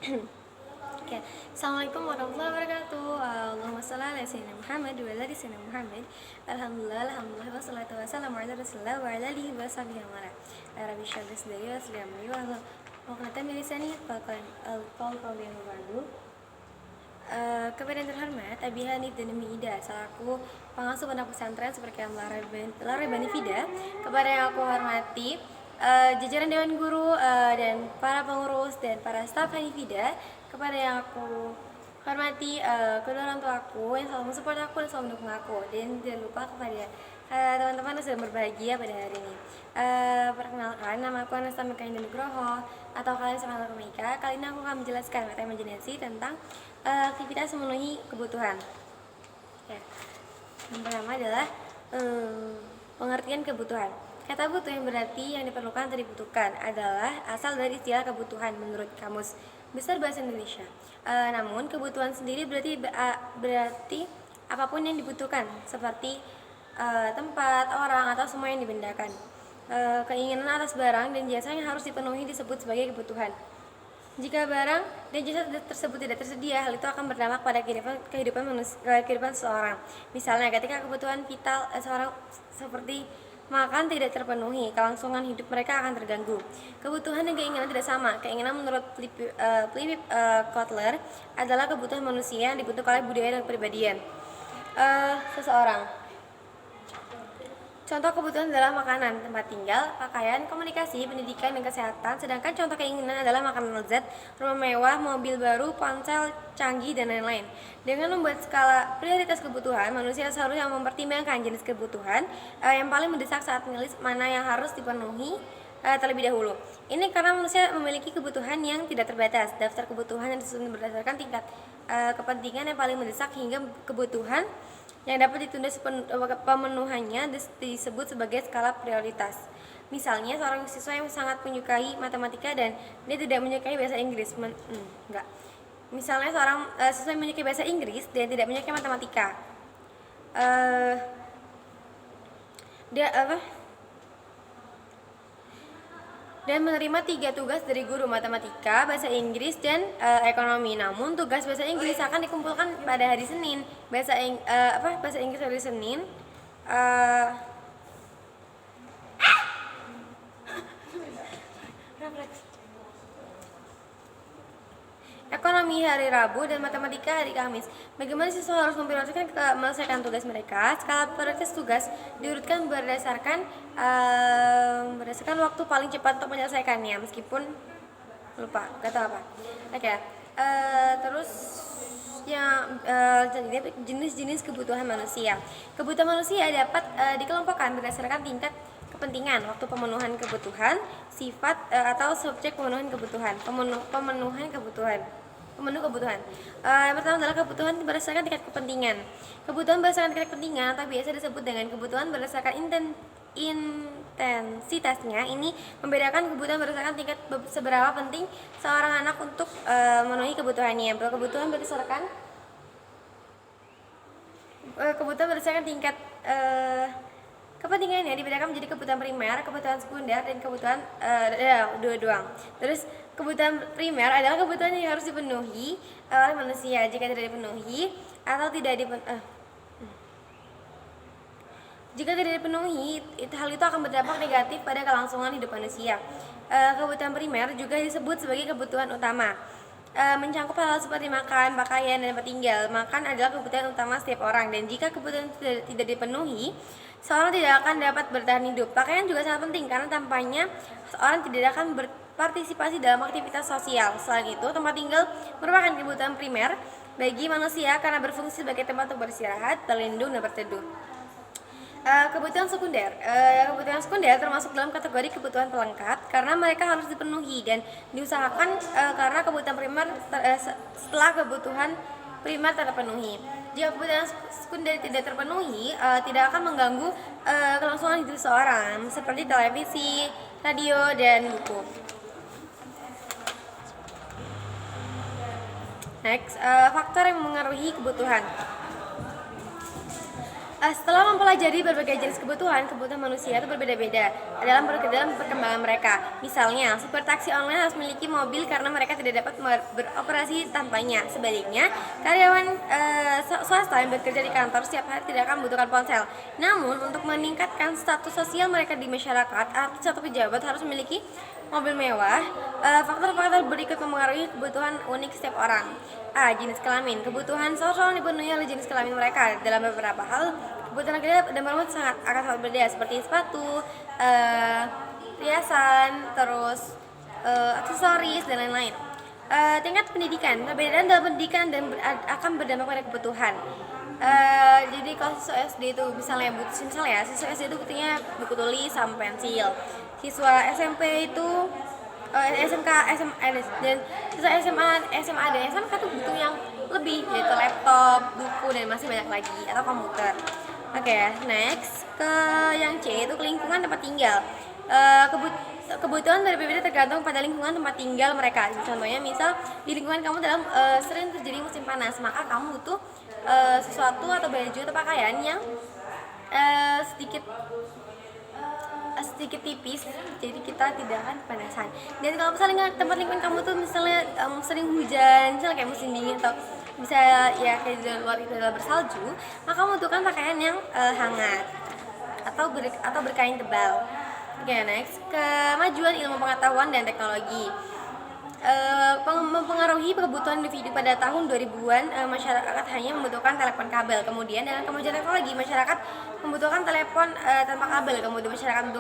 Oke. Assalamualaikum warahmatullahi wabarakatuh. Allahumma shalli ala sayyidina Muhammad wa ala ali sayyidina Muhammad. Alhamdulillah, wassalatu wassalamu ala Rasulillah wa ala alihi wa sahbihi wa man wala. Rabbi shrah li sadri wa yassir li amri wahlul 'uqdatam min lisani yafqahu qawli. Kepada yang terhormat Abi Hanif dan Umi Ida selaku pengasuh pondok pesantren seperti yang Larabani Fida, kepada yang aku hormati jajaran Dewan Guru dan para pengurus dan para staf Hanifida, kepada yang aku hormati kedua orang tua aku yang selalu mensupport aku dan selalu mendukung aku, dan jangan lupa kepada teman-teman yang sedang berbahagia pada hari ini. Perkenalkan, nama aku Anasta Mekain Nugroho atau kalian sama aku Mika. Kali ini aku akan menjelaskan materi imajinasi tentang aktivitas memenuhi kebutuhan. Ya. Yang pertama adalah pengertian kebutuhan. Kata butuh yang berarti yang diperlukan atau dibutuhkan adalah asal dari istilah kebutuhan menurut Kamus Besar Bahasa Indonesia. Namun kebutuhan sendiri berarti apapun yang dibutuhkan, seperti tempat, orang, atau semua yang dibendakan. Keinginan atas barang dan jasa yang harus dipenuhi disebut sebagai kebutuhan. Jika barang dan jasa tersebut tidak tersedia, hal itu akan berdampak pada kehidupan seseorang. Misalnya, ketika kebutuhan vital seorang seperti makan tidak terpenuhi, kelangsungan hidup mereka akan terganggu. Kebutuhan dan keinginan tidak sama. Keinginan menurut Philip Kotler adalah kebutuhan manusia yang dibutuhkan oleh budaya dan kepribadian seseorang. Contoh kebutuhan adalah makanan, tempat tinggal, pakaian, komunikasi, pendidikan, dan kesehatan. Sedangkan contoh keinginan adalah makanan lezat, rumah mewah, mobil baru, ponsel canggih, dan lain-lain. Dengan membuat skala prioritas kebutuhan, manusia seharusnya mempertimbangkan jenis kebutuhan yang paling mendesak saat menulis mana yang harus dipenuhi terlebih dahulu. Ini karena manusia memiliki kebutuhan yang tidak terbatas. Daftar kebutuhan yang disusun berdasarkan tingkat kepentingan yang paling mendesak hingga kebutuhan yang dapat ditunda pemenuhannya disebut sebagai skala prioritas. Misalnya, seorang siswa yang sangat menyukai matematika dan dia tidak menyukai bahasa Inggris. Misalnya, seorang siswa yang menyukai bahasa Inggris dan tidak menyukai matematika. Dan menerima 3 tugas dari guru, matematika, bahasa Inggris, dan ekonomi. Namun tugas bahasa Inggris akan dikumpulkan pada hari Senin. Bahasa Inggris hari Senin. Ekonomi hari Rabu dan matematika hari Kamis. Bagaimana siswa harus memprioritaskan menyelesaikan tugas mereka? Skala prioritas tugas diurutkan berdasarkan waktu paling cepat untuk menyelesaikannya, meskipun lupa kata apa. Oke. Terus yang jenis-jenis kebutuhan manusia. Kebutuhan manusia dapat dikelompokkan berdasarkan tingkat kepentingan, waktu pemenuhan kebutuhan, sifat atau subjek pemenuhan kebutuhan. Pemenuh kebutuhan. Yang pertama adalah kebutuhan berdasarkan tingkat kepentingan. Kebutuhan berdasarkan tingkat kepentingan atau biasa disebut dengan kebutuhan berdasarkan intensitasnya. Ini membedakan kebutuhan berdasarkan tingkat seberapa penting seorang anak untuk memenuhi kebutuhannya. Kebutuhan berdasarkan tingkat kepentingannya dibedakan menjadi kebutuhan primer, kebutuhan sekunder, dan kebutuhan dua doang. Terus kebutuhan primer adalah kebutuhan yang harus dipenuhi oleh manusia. Jika tidak dipenuhi, hal itu akan berdampak negatif pada kelangsungan hidup manusia. Kebutuhan primer juga disebut sebagai kebutuhan utama. Mencakup hal seperti makan, pakaian, dan tempat tinggal. Makan adalah kebutuhan utama setiap orang, dan jika kebutuhan tidak dipenuhi, seorang tidak akan dapat bertahan hidup. Pakaian juga sangat penting karena tanpanya seorang tidak akan berpartisipasi dalam aktivitas sosial. Selain itu, tempat tinggal merupakan kebutuhan primer bagi manusia karena berfungsi sebagai tempat untuk beristirahat, berlindung, dan berteduh. Kebutuhan sekunder termasuk dalam kategori kebutuhan pelengkap karena mereka harus dipenuhi dan diusahakan karena kebutuhan primer setelah kebutuhan primer terpenuhi. Jika kebutuhan sekunder tidak terpenuhi, tidak akan mengganggu kelangsungan hidup seseorang, seperti televisi, radio, dan buku. Next, faktor yang mengaruhi kebutuhan. Setelah mempelajari berbagai jenis kebutuhan manusia itu berbeda-beda dalam perkembangan mereka. Misalnya, supir taksi online harus memiliki mobil karena mereka tidak dapat beroperasi tanpanya. Sebaliknya, karyawan swasta yang bekerja di kantor setiap hari tidak akan membutuhkan ponsel. Namun, untuk meningkatkan status sosial mereka di masyarakat, artis atau pejabat harus memiliki mobil mewah. Faktor-faktor berikut mempengaruhi kebutuhan unik setiap orang. A. Jenis kelamin. Kebutuhan seksual dipenuhi oleh jenis kelamin mereka. Dalam beberapa hal, kebutuhan laki-laki dan perempuan akan sangat berbeda, seperti sepatu, riasan, terus aksesoris dan lain-lain. Tingkat pendidikan. Perbedaan dalam pendidikan akan berdampak pada kebutuhan. Jadi kalau siswa SD itu misalnya siswa SD itu butuhnya buku tulis sama pensil. Siswa SMP itu SMK, SMA dan siswa SMA dan SMK tuh butuh yang lebih, yaitu laptop, buku dan masih banyak lagi, atau komputer. Oke, next ke yang C itu lingkungan tempat tinggal. Kebutuhan berbeda tergantung pada lingkungan tempat tinggal mereka. Contohnya misal di lingkungan kamu sering terjadi musim panas, maka kamu butuh sesuatu atau baju atau pakaian yang sedikit tipis, jadi kita tidak akan kepanasan. Dan kalau misalnya tempat lingkungan kamu tuh misalnya sering hujan, misalnya kayak musim dingin atau bisa ya kayak di luar itu adalah bersalju, maka kamu butuhkan pakaian yang hangat atau berkain tebal. Oke, next, kemajuan ilmu pengetahuan dan teknologi. Mempengaruhi kebutuhan individu pada tahun 2000-an, masyarakat hanya membutuhkan telepon kabel. Kemudian dengan kemajuan teknologi, masyarakat membutuhkan telepon tanpa kabel. Kemudian masyarakat membutuhkan